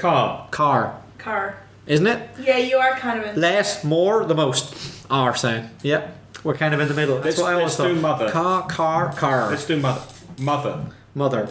Car. Car. Isn't it? Yeah, you are kind of in... Less, more, the most. R sound. Yeah. We're kind of in the middle. That's what I always thought. Let's do mother. Car. Let's do mother. Mother.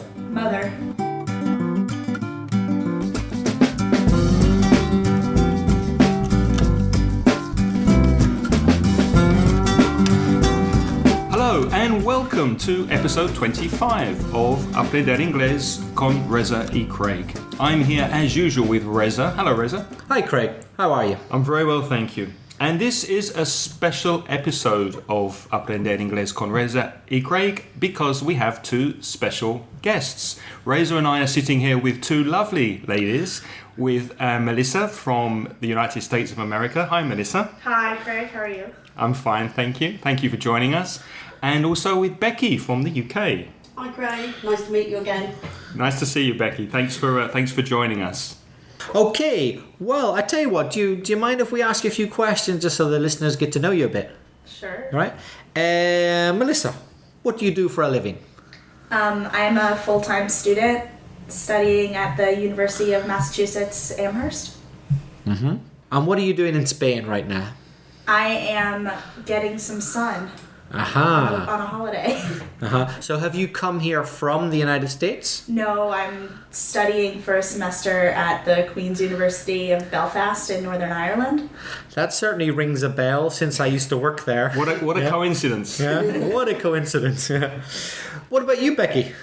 Hello and welcome to episode 25 of Aprender Inglés con Reza y Craig. I'm here as usual with Reza. Hello, Reza. Hi, Craig. How are you? I'm very well, thank you. And this is a special episode of Aprender Inglés con Reza y Craig because we have two special guests. Reza and I are sitting here with two lovely ladies, with Melissa from the United States of America. Hi, Melissa. Hi, Craig. How are you? I'm fine, thank you. Thank you for joining us. And also with Becky from the UK. Hi, Craig. Nice to meet you again. Nice to see you, Becky. Thanks for joining us. Okay, well, I tell you what, do you mind if we ask you a few questions just so the listeners get to know you a bit? Sure. All right. Melissa, what do you do for a living? I'm a full-time student studying at the University of Massachusetts, Amherst. Mm-hmm. And what are you doing in Spain right now? I am getting some sun Aha. on a holiday. Uh-huh. So have you come here from the United States? No, I'm studying for a semester at the Queen's University of Belfast in Northern Ireland. That certainly rings a bell since I used to work there. What a coincidence. Yeah, what a coincidence. Yeah. What about you, Becky?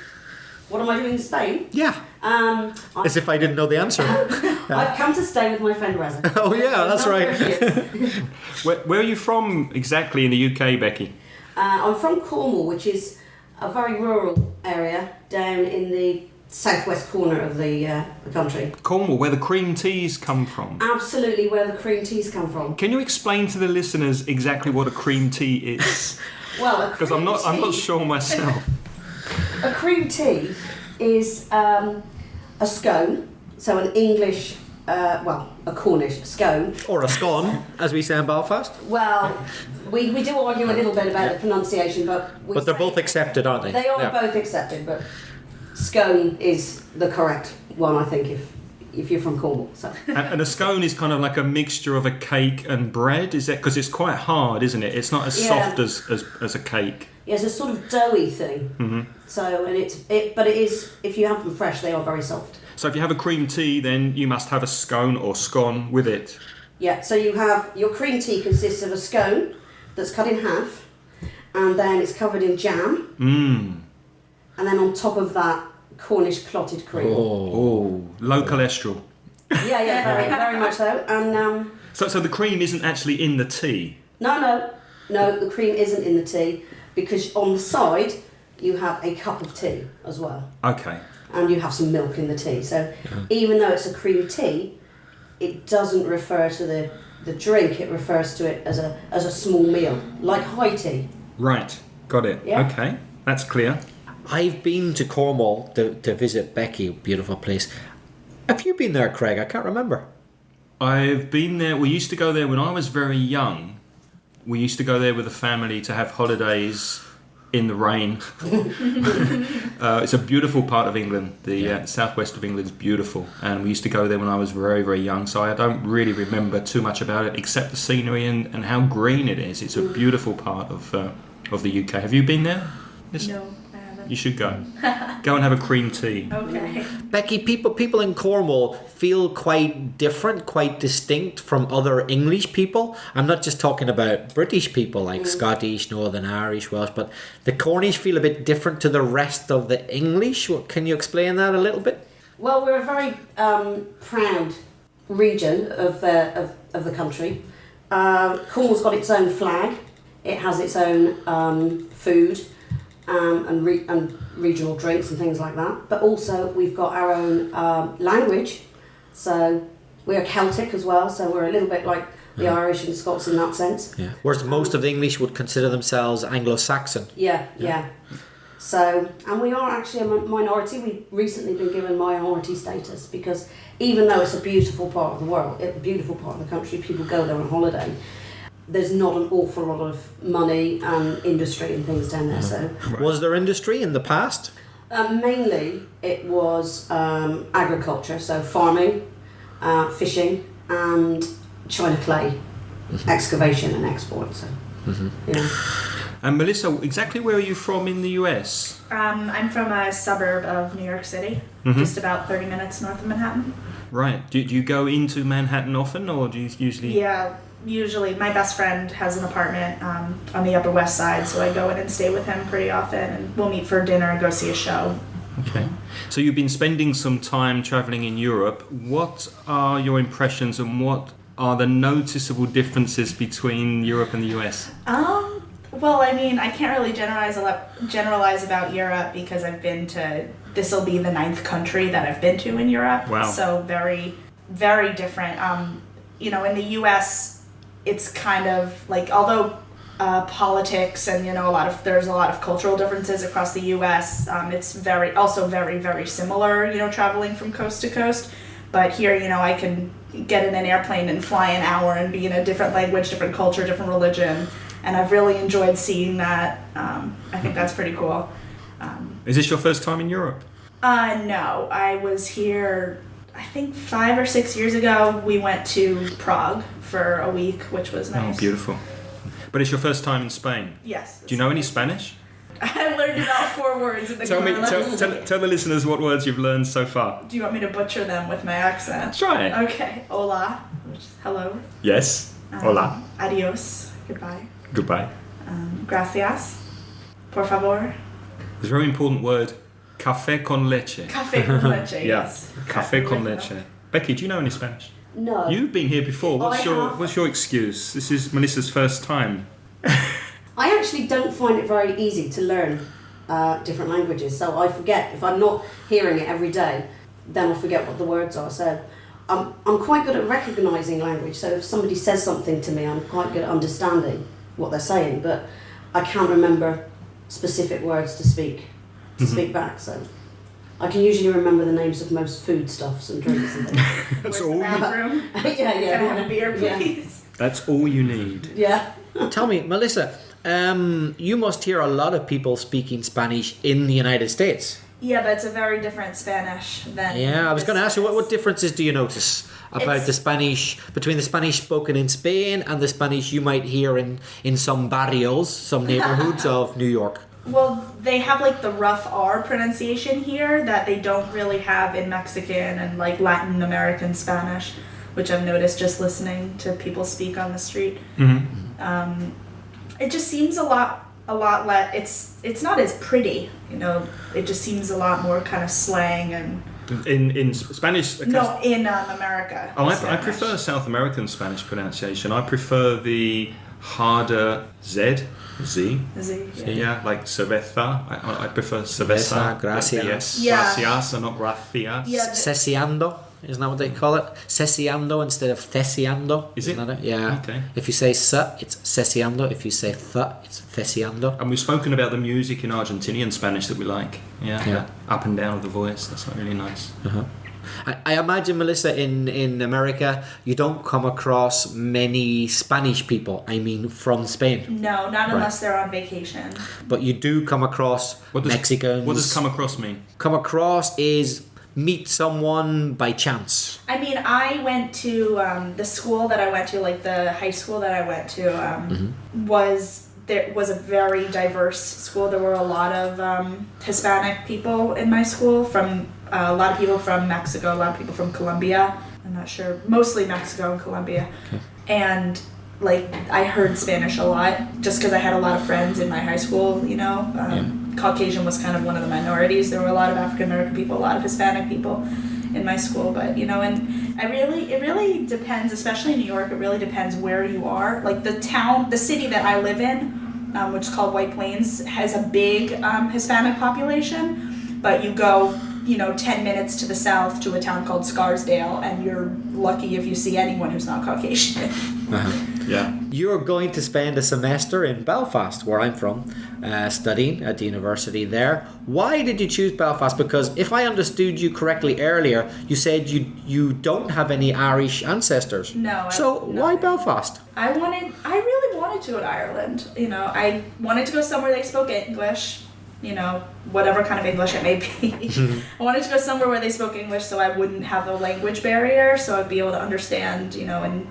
What am I doing in Spain? Yeah. As if I didn't know the answer. I've come to stay with my friend Reza. Oh yeah, that's right. Where are you from exactly in the UK, Becky? I'm from Cornwall, which is a very rural area down in the southwest corner of the country. Cornwall, where the cream teas come from. Absolutely where the cream teas come from. Can you explain to the listeners exactly what a cream tea is? Well, Because I'm not sure myself. A cream tea is a scone, so an English, a Cornish scone. Or a scone, as we say in Belfast. Well, we do argue a little bit about the pronunciation, but they're both accepted, aren't they? They are both accepted, but scone is the correct one, I think, if you're from Cornwall. So. And a scone is kind of like a mixture of a cake and bread, is that? Because it's quite hard, isn't it? It's not as soft as a cake. Yeah, it's a sort of doughy thing. Mm-hmm. So, but it is, if you have them fresh, they are very soft. So if you have a cream tea, then you must have a scone or scone with it. Yeah, so you have, your cream tea consists of a scone that's cut in half, and then it's covered in jam. And then on top of that, Cornish clotted cream. Oh, low cholesterol. Yeah, very, very much so. And So the cream isn't actually in the tea? No, the cream isn't in the tea, because on the side, you have a cup of tea as well. Okay. And you have some milk in the tea. So even though it's a cream tea, it doesn't refer to the drink, it refers to it as a small meal, like high tea. Right, got it. Yeah. Okay, that's clear. I've been to Cornwall to visit Becky, beautiful place. Have you been there, Craig? I can't remember. I've been there. We used to go there when I was very young. We used to go there with the family to have holidays in the rain. It's a beautiful part of England. The southwest of England is beautiful, and we used to go there when I was very, very young, so I don't really remember too much about it except the scenery and how green it is. It's a beautiful part of the UK. Have you been there? No, I haven't. You should go. Go and have a cream tea. Okay. Becky, people in Cornwall feel quite different, quite distinct from other English people. I'm not just talking about British people like Scottish, Northern Irish, Welsh, but the Cornish feel a bit different to the rest of the English. Can you explain that a little bit? Well, we're a very proud region of the country. Cornwall's got its own flag. It has its own food and regional drinks and things like that. But also we've got our own language. So we're Celtic as well. So we're a little bit like the Irish and Scots in that sense. Yeah. Whereas most of the English would consider themselves Anglo-Saxon. Yeah. So, and we are actually a minority. We've recently been given minority status because even though it's a beautiful part of the world, a beautiful part of the country, people go there on holiday, there's not an awful lot of money and industry and things down there. So, was there industry in the past? Mainly it was agriculture, so farming, fishing, and China clay excavation and export. So, yeah. And Melissa, exactly where are you from in the US? I'm from a suburb of New York City, just about 30 minutes north of Manhattan. Right. Do you go into Manhattan often, or do you usually? Yeah, usually. My best friend has an apartment on the Upper West Side, so I go in and stay with him pretty often, and we'll meet for dinner and go see a show. Okay. So you've been spending some time traveling in Europe. What are your impressions, and what are the noticeable differences between Europe and the US? Well, I mean, I can't really generalize about Europe because I've been to. This will be the 9th country that I've been to in Europe. Wow. So very, very different. In the U.S., it's kind of like, although politics and there's a lot of cultural differences across the U.S. It's very, very similar. Traveling from coast to coast, but here, I can get in an airplane and fly an hour and be in a different language, different culture, different religion. And I've really enjoyed seeing that. I think that's pretty cool. Is this your first time in Europe? No. I was here, I think 5 or 6 years ago. We went to Prague for a week, which was nice. Oh, beautiful. But it's your first time in Spain? Yes. Do you know any Spanish? I learned about 4 words in the Tell the listeners what words you've learned so far. Do you want me to butcher them with my accent? Try it. Okay. Hola, which is hello. Yes. Hola. Adios, goodbye. Goodbye. Gracias. Por favor. There's a very important word. Café con leche. Café con leche, Yeah. yes. Café con leche. Becky, do you know any Spanish? No. You've been here before. I have. What's your excuse? This is Melissa's first time. I actually don't find it very easy to learn different languages, so I forget. If I'm not hearing it every day, then I forget what the words are. So I'm quite good at recognising language, so if somebody says something to me, I'm quite good at understanding what they're saying, but I can't remember specific words to speak back, so I can usually remember the names of most foodstuffs and drinks and things. That's Where's all. the bathroom? yeah. Can I have a beer, please? That's all you need. Yeah. Tell me, Melissa, you must hear a lot of people speaking Spanish in the United States. Yeah, but it's a very different Spanish than. Yeah, I was going to ask you, what this. differences do you notice about It's- the Spanish, between the Spanish spoken in Spain and the Spanish you might hear in some barrios, some neighborhoods of New York? Well, they have like the rough R pronunciation here that they don't really have in Mexican and like Latin American Spanish, which I've noticed just listening to people speak on the street. It just seems a lot less. It's not as pretty, It just seems a lot more kind of slang and. In Spanish? No, in America. Oh, I Spanish. prefer South American Spanish pronunciation. I prefer the harder Z. Z, Yeah, like cerveza. I prefer cerveza. Gracias. Yes. Yeah. Gracias and not gracias. Yeah. Cesiando, isn't that what they call it? Cesiando instead of thesiando. Is it? Isn't that it? Yeah. Okay. If you say se, it's cesiando. If you say th, it's cesiando. And we've spoken about the music in Argentinian Spanish that we like. Yeah. Yeah. Up and down of the voice. That's not really nice. I imagine, Melissa, in America, you don't come across many Spanish people, from Spain. No, not unless they're on vacation. But you do come across Mexicans. What does come across mean? Come across is meet someone by chance. I mean, I went to the school that I went to, like the high school that I went to, was a very diverse school. There were a lot of Hispanic people in my school, from a lot of people from Mexico, a lot of people from Colombia. I'm not sure, mostly Mexico and Colombia. Okay. And like I heard Spanish a lot just because I had a lot of friends in my high school. Caucasian was kind of one of the minorities. There were a lot of African American people, a lot of Hispanic people in my school, but and it really depends, especially in New York. It really depends where you are. Like the city that I live in, which is called White Plains, has a big Hispanic population, but you go 10 minutes to the south to a town called Scarsdale, and you're lucky if you see anyone who's not Caucasian. Yeah. You're going to spend a semester in Belfast, where I'm from, studying at the university there. Why did you choose Belfast? Because if I understood you correctly earlier, you said you don't have any Irish ancestors. No. Why Belfast? I really wanted to in Ireland. I wanted to go somewhere they spoke English. you know, whatever kind of English it may be. I wanted to go somewhere where they spoke English so I wouldn't have the language barrier, so I'd be able to understand, you know, and,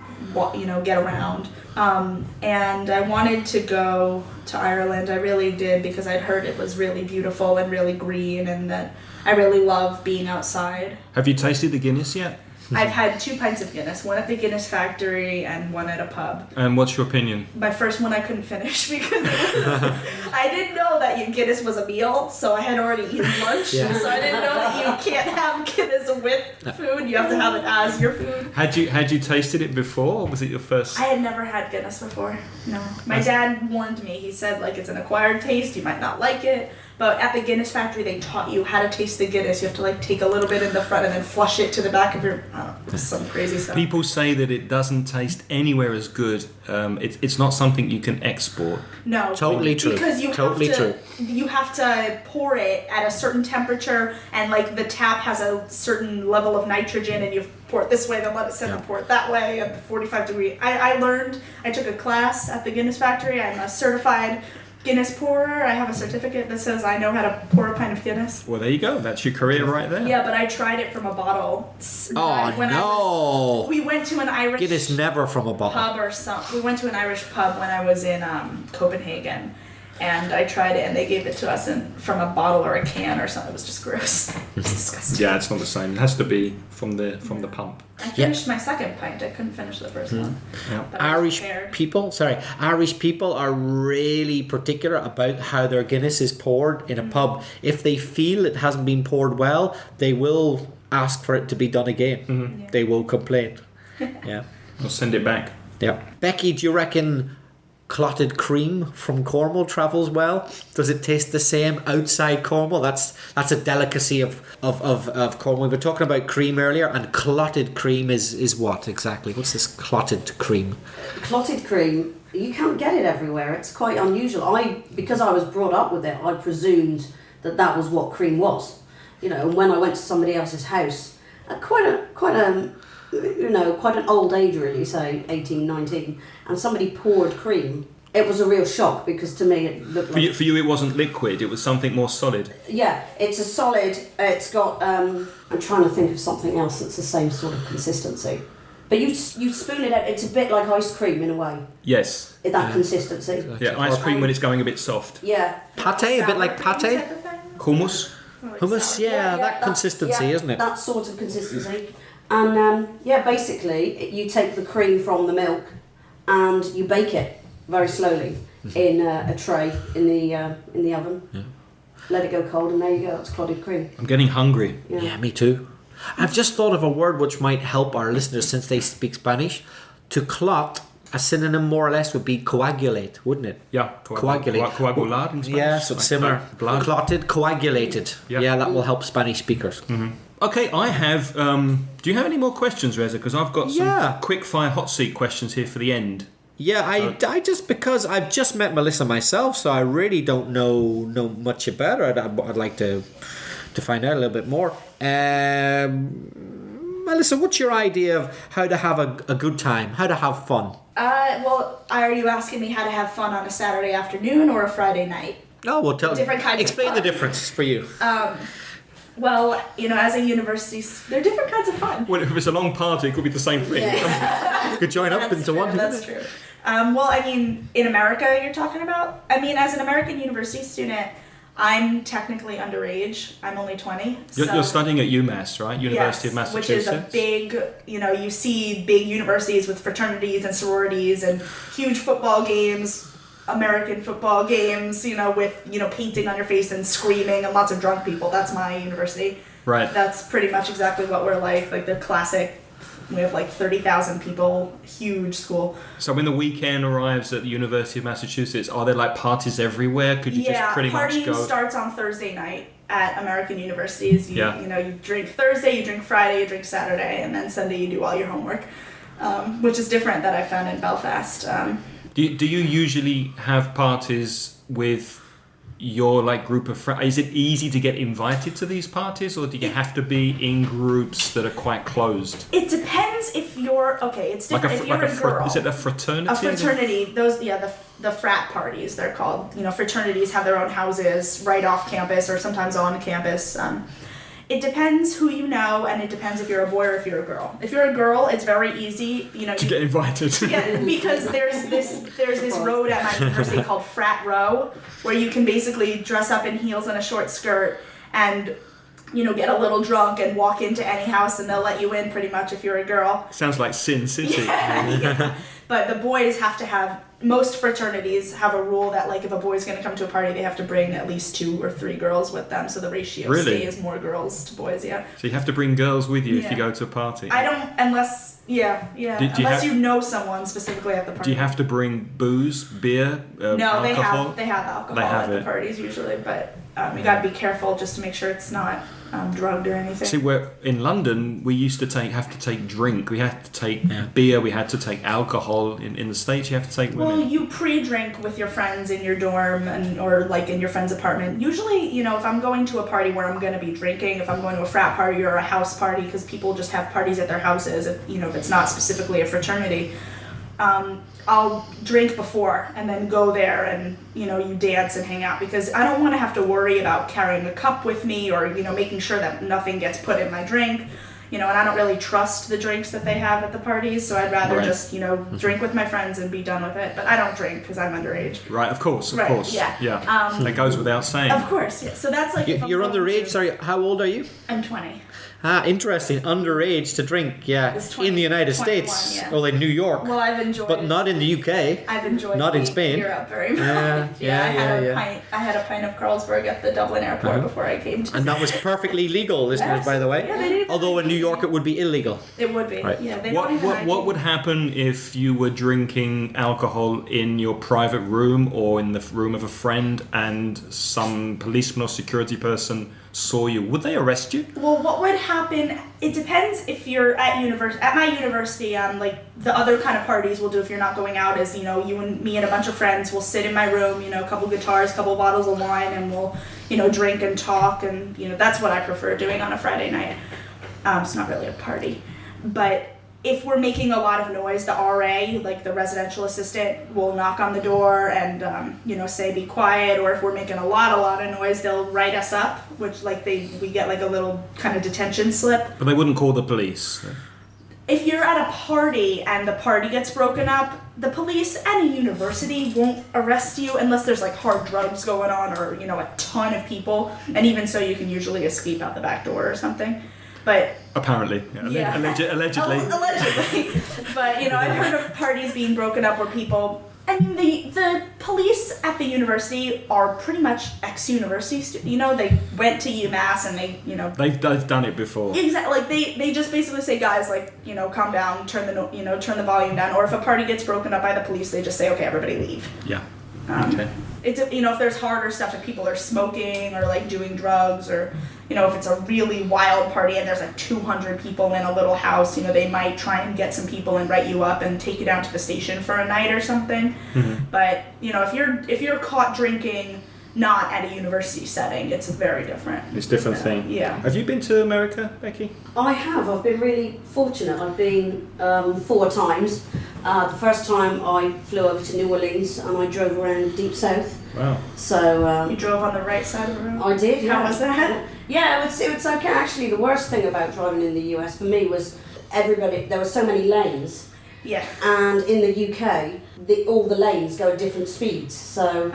you know, get around. And I wanted to go to Ireland. I really did, because I'd heard it was really beautiful and really green, and that I really love being outside. Have you tasted the Guinness yet? I've had 2 pints of Guinness, one at the Guinness factory and one at a pub. And what's your opinion? My first one I couldn't finish because I didn't know that Guinness was a meal, so I had already eaten lunch. Yeah. So I didn't know that you can't have Guinness with food. You have to have it as your food. Had you tasted it before, or was it your first? I had never had Guinness before. No. My dad warned me. He said, like, it's an acquired taste. You might not like it. But at the Guinness factory, they taught you how to taste the Guinness. You have to, like, take a little bit in the front and then flush it to the back of your... I don't know, some crazy stuff. People say that it doesn't taste anywhere as good. It's not something you can export. No. Totally true. Because you have to pour it at a certain temperature, and, like, the tap has a certain level of nitrogen, and you pour it this way, then let it sit and pour it that way at 45 degree. I took a class at the Guinness factory. I'm a certified Guinness pourer. I have a certificate that says I know how to pour a pint of Guinness. Well, there you go. That's your career right there. Yeah, but I tried it from a bottle. Oh, no. We went to an Irish Guinness never from a bottle. pub we went to an Irish pub when I was in Copenhagen, and I tried it, and they gave it to us from a bottle or a can or something. It was just gross. It's disgusting. Yeah, it's not the same. It has to be from the pump. I finished my second pint. I couldn't finish the first one. Yeah. But I was Irish people are really particular about how their Guinness is poured in a pub. If they feel it hasn't been poured well, they will ask for it to be done again. Mm-hmm. Yeah. They will complain. Yeah. I'll send it back. Yeah. Becky, do you reckon clotted cream from Cornwall travels well? Does it taste the same outside Cornwall? That's a delicacy of Cornwall. We were talking about cream earlier, and clotted cream is what exactly? What's this clotted cream? Clotted cream, you can't get it everywhere. It's quite unusual. Because I was brought up with it, I presumed that was what cream was. You know, and when I went to somebody else's house, at quite an old age really, say 18, 19, and somebody poured cream, it was a real shock, because to me it looked like... For you it wasn't liquid, it was something more solid. Yeah, it's a solid, it's got, I'm trying to think of something else that's the same sort of consistency. But you spoon it out, it's a bit like ice cream in a way. Yes. That consistency. Yeah, ice cream when it's going a bit soft. Yeah. Pate, a bit like pate? Hummus? Hummus, that consistency, isn't it? That sort of consistency. And basically you take the cream from the milk and you bake it very slowly in a tray in the oven. Yeah. Let it go cold, and there you go. It's clotted cream. I'm getting hungry. Yeah, me too. I've just thought of a word which might help our listeners since they speak Spanish. To clot, a synonym more or less would be coagulate, wouldn't it? Yeah, coagulate. Coagular in Spanish. Yeah, so it's similar. Blood. Clotted, coagulated. Yeah, that will help Spanish speakers. Mm-hmm. Okay, I have... do you have any more questions, Reza? Because I've got some quick-fire hot seat questions here for the end. Yeah, I just... Because I've just met Melissa myself, so I really don't know much about her. I'd like to find out a little bit more. Melissa, what's your idea of how to have a good time? How to have fun? Well, are you asking me how to have fun on a Saturday afternoon or a Friday night? Oh, well, explain the fun. difference for you. Well, as a university, there are different kinds of fun. Well, if it's a long party, it could be the same thing. Yeah. You could join up into one. That's true. Well, in America, you're talking about? As an American university student, I'm technically underage. I'm only 20. You're studying at UMass, right? University of Massachusetts. Which is a big, you see big universities with fraternities and sororities and huge football games, American football games, with, painting on your face and screaming and lots of drunk people. That's my university. Right. That's pretty much exactly what we're like the classic. We have 30,000 people, huge school. So when the weekend arrives at the University of Massachusetts, are there parties everywhere? Could you just pretty much go? Partying starts on Thursday night at American universities. You drink Thursday, you drink Friday, you drink Saturday, and then Sunday you do all your homework, which is different that I found in Belfast. Do you usually have parties with your like group of friends? Is it easy to get invited to these parties, or do you have to be in groups that are quite closed? It depends if you're okay. It's different if you're a girl. Is it a fraternity? A fraternity. Those the frat parties they're called. You know, fraternities have their own houses right off campus or sometimes on campus. It depends who you know, and it depends if you're a boy or if you're a girl. If you're a girl, it's very easy, you know, to get invited. Yeah, because there's this road at my university called Frat Row, where you can basically dress up in heels and a short skirt and, you know, get a little drunk and walk into any house and they'll let you in pretty much if you're a girl. Sounds like Sin City. Yeah. But the boys have to have, most fraternities have a rule that like if a boy's going to come to a party, they have to bring at least 2 or 3 girls with them. So the ratio is more girls to boys, yeah. So you have to bring girls with you if you go to a party? I don't, unless, unless you know someone specifically at the party. Do you have to bring booze, beer, no, alcohol? they have alcohol at the parties usually, but you got to be careful just to make sure it's not drugged or anything. See, in London, we used to have to take drink. We had to take beer. We had to take alcohol. In the States, you have to take women. Well, you pre-drink with your friends in your dorm or like in your friend's apartment. Usually, you know, if I'm going to a party where I'm going to be drinking, if I'm going to a frat party or a house party, because people just have parties at their houses, if it's not specifically a fraternity, I'll drink before and then go there and, you dance and hang out, because I don't want to have to worry about carrying a cup with me or, making sure that nothing gets put in my drink, and I don't really trust the drinks that they have at the parties, so I'd rather just, drink with my friends and be done with it. But I don't drink because I'm underage. Right, of course. Yeah. That goes without saying. Of course, yeah. So that's like... You're underage? Sorry, how old are you? I'm 20. Interesting. Underage to drink, in the United States, well, in New York. Well, I've enjoyed but not in the UK. I've enjoyed not in Spain. Europe very much. I had a pint of Carlsberg at the Dublin airport before I came to. And that was perfectly legal, listeners, by the way. Yeah, they did. Although in New York it would be illegal. It would be. Right. Yeah. What would happen if you were drinking alcohol in your private room or in the room of a friend and some policeman or security person saw you? Would they arrest you? Well, what would happen, it depends if you're at my university, like the other kind of parties we'll do if you're not going out is, you and me and a bunch of friends will sit in my room, a couple guitars, couple bottles of wine, and we'll, drink and talk, and, that's what I prefer doing on a Friday night. It's not really a party. But if we're making a lot of noise, the RA, like the residential assistant, will knock on the door and, say be quiet. Or if we're making a lot of noise, they'll write us up, which we get like a little kind of detention slip. But they wouldn't call the police. If you're at a party and the party gets broken up, the police at a university won't arrest you unless there's like hard drugs going on or, a ton of people. And even so, you can usually escape out the back door or something. But apparently, allegedly. Allegedly, but I've heard of parties being broken up where people. I mean, the police at the university are pretty much ex-university students. They went to UMass and they've done it before. Exactly. Like they just basically say, guys, calm down, turn the volume down. Or if a party gets broken up by the police, they just say, okay, everybody leave. Yeah. Okay. It's if there's harder stuff, if people are smoking or doing drugs, or if it's a really wild party and there's 200 people in a little house, they might try and get some people and write you up and take you down to the station for a night or something. Mm-hmm. But if you're caught drinking not at a university setting, it's very different. It's a different thing. Yeah. Have you been to America, Becky? I have. I've been really fortunate. I've been 4 times. The first time I flew over to New Orleans and I drove around Deep South. Wow. So you drove on the right side of the road? I did. Yeah. How was that? Yeah, it was okay. Actually, the worst thing about driving in the US for me was there were so many lanes. Yeah. And in the UK, all the lanes go at different speeds. So,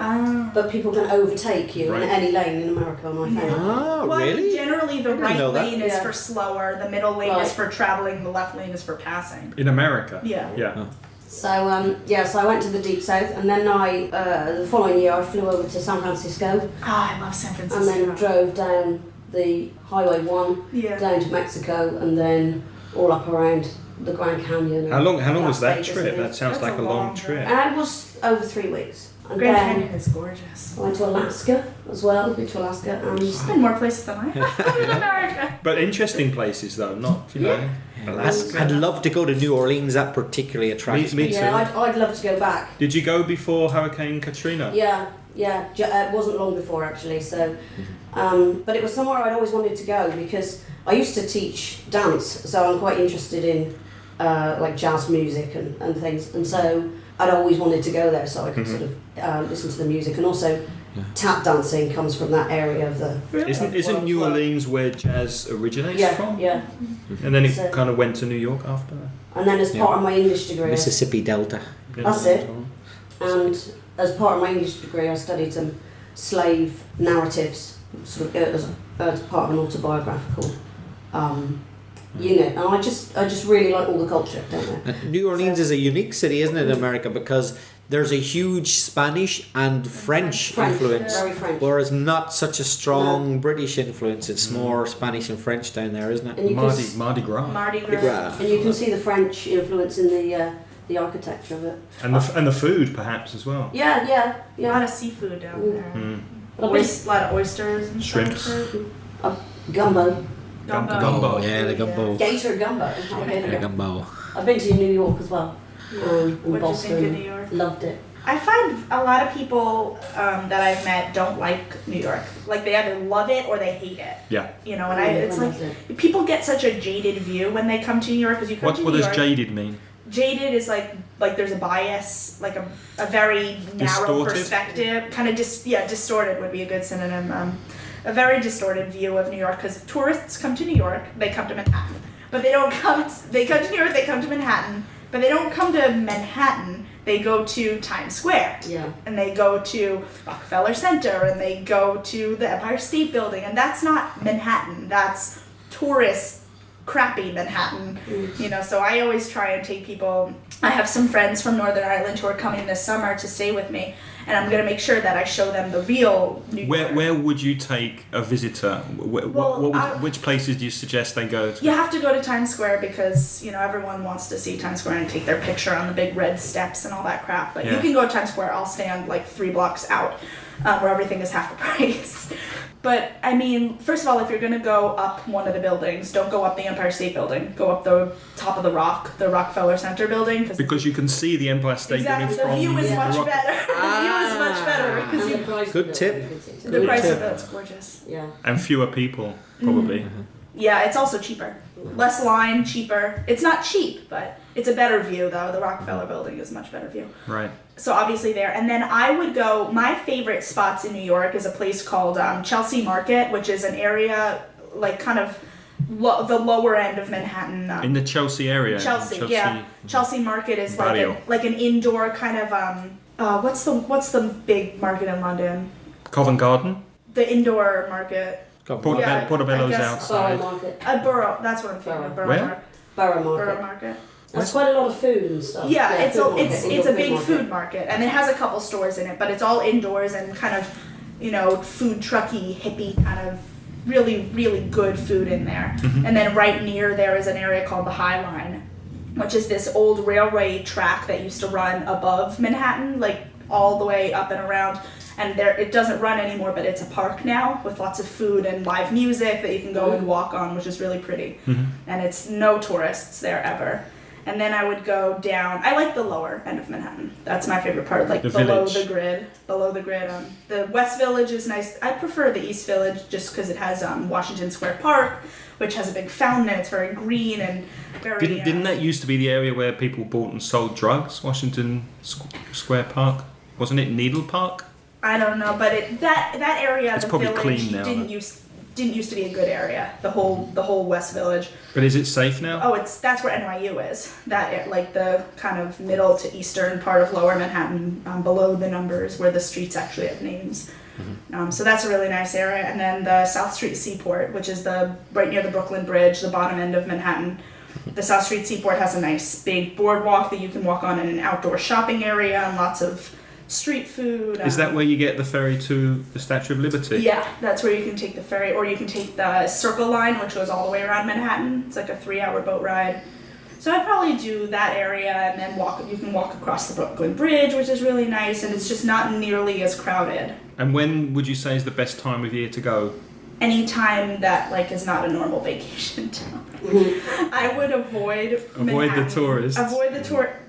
but people can overtake you in any lane in America, and I found. Oh, well, really? Generally, the right lane is for slower, the middle lane is for traveling, the left lane is for passing. In America? Yeah. Yeah. So, so I went to the Deep South, and then the following year I flew over to San Francisco. I love San Francisco. And then drove down the Highway 1 down to Mexico, and then all up around the Grand Canyon. How long was that trip? That sounds like a long trip. It was over 3 weeks. And Grand Canyon is gorgeous. I went to Alaska as well. Been to Alaska, and I've been more places than I have in America. But interesting places though, not know. Alaska. I'd love to go to New Orleans. That particularly attracts me. Me too. Yeah, I'd love to go back. Did you go before Hurricane Katrina? Yeah, Yeah, it wasn't long before actually. So, but it was somewhere I'd always wanted to go because I used to teach dance, so I'm quite interested in like jazz music and things, and so I'd always wanted to go there so I could sort of listen to the music, and also tap dancing comes from that area of the. Isn't New Orleans where jazz originates from? Yeah. And then it kind of went to New York after that. And then as part of my English degree, Mississippi Delta. that's it. And as part of my English degree, I studied some slave narratives, sort of as part of an autobiographical unit. And I just really like all the culture down there. New Orleans is a unique city, isn't it, in America? Because there's a huge Spanish and French influence, very French. whereas not such a strong British influence. It's more Spanish and French down there, isn't it? And you Mardi Gras. Mardi Gras. And you can see the French influence in the architecture of it. And the food, perhaps, as well. Yeah. A lot of seafood down there. But A lot of oysters and Shrimps. stuff. Gumbo. Gumbo. Yeah, the gumbo. Gator gumbo. Yeah, gumbo. I've been to New York as well. And What do you Boston. think of New York? Loved it. I find a lot of people that I've met don't like New York. Like they either love it or they hate it. Yeah. You know, and it's like people get such a jaded view when they come to New York because you come to New What York. does jaded mean? Jaded is like there's a bias, like a very narrow Distorted? perspective, kind of distorted would be a good synonym. A very distorted view of New York because tourists come to New York, they come to Manhattan, but they don't come. They come to New York, they come to Manhattan, but they don't come to Manhattan. They go to Times Square, and they go to Rockefeller Center, and they go to the Empire State Building, and that's not Manhattan. That's tourist crappy Manhattan, you know, so I always try and take people. I have some friends from Northern Ireland who are coming this summer to stay with me, and I'm going to make sure that I show them the real New York. Where would you take a visitor? Which places do you suggest they go to? You have to go to Times Square because, you know, everyone wants to see Times Square and take their picture on the big red steps and all that crap, but you can go to Times Square. I'll stand like 3 blocks out where everything is half the price. But, I mean, first of all, if you're going to go up one of the buildings, don't go up the Empire State Building. Go up the top of the Rockefeller Center building. Because you can see the Empire State Building from the view is much Rock- better. The view is much better. Because And the price Good of it, tip. you can see it. the Good price tip. of it's gorgeous. Yeah. And fewer people, probably. Yeah, it's also cheaper. Less line, cheaper. It's not cheap, but it's a better view, though. The Rockefeller Building is a much better view. Right. So obviously there. And then I would go, my favorite spots in New York is a place called Chelsea Market, which is an area like kind of the lower end of Manhattan. In the Chelsea area. Chelsea, yeah. Chelsea Market is Barrio. like an indoor kind of, what's the big market in London? Covent Garden. The indoor market. Portobello's I guess- outside. Borough Market. A borough, that's what I'm thinking of. Borough Where? Market. Borough Borough Market. Market. There's quite a lot of food and stuff. Yeah, it's food market, it's indoor a big market. food market, and it has a couple stores in it, but it's all indoors and kind of, you know, food trucky, hippie kind of really, really good food in there. And then right near there is an area called the High Line, which is this old railway track that used to run above Manhattan, like all the way up and around. And there, it doesn't run anymore, but it's a park now with lots of food and live music that you can go and walk on, which is really pretty. And it's no tourists there ever. And then I would go down. I like the lower end of Manhattan. That's my favorite part, like The below Village. the grid. Below the grid. The West Village is nice. I prefer the East Village just because it has Washington Square Park, which has a big fountain and it's very green and very. Didn't that used to be the area where people bought and sold drugs? Washington Square Park, wasn't it Needle Park? I don't know, but that area, It's the probably village, clean now, didn't used to be a good area. The whole West Village. But is it safe now? Oh, that's where NYU is. That like the kind of middle to eastern part of Lower Manhattan, below the numbers, where the streets actually have names. So that's a really nice area. And then the South Street Seaport, which is right near the Brooklyn Bridge, the bottom end of Manhattan. The South Street Seaport has a nice big boardwalk that you can walk on in an outdoor shopping area and lots of street food. Is that where you get the ferry to the Statue of Liberty? Yeah, that's where you can take the ferry, or you can take the Circle Line, which goes all the way around Manhattan. It's like a 3-hour boat ride. So I'd probably do that area and then you can walk across the Brooklyn Bridge, which is really nice, and it's just not nearly as crowded. And when would you say is the best time of year to go? Any time that like is not a normal vacation time. I would avoid the Manhattan. tourists.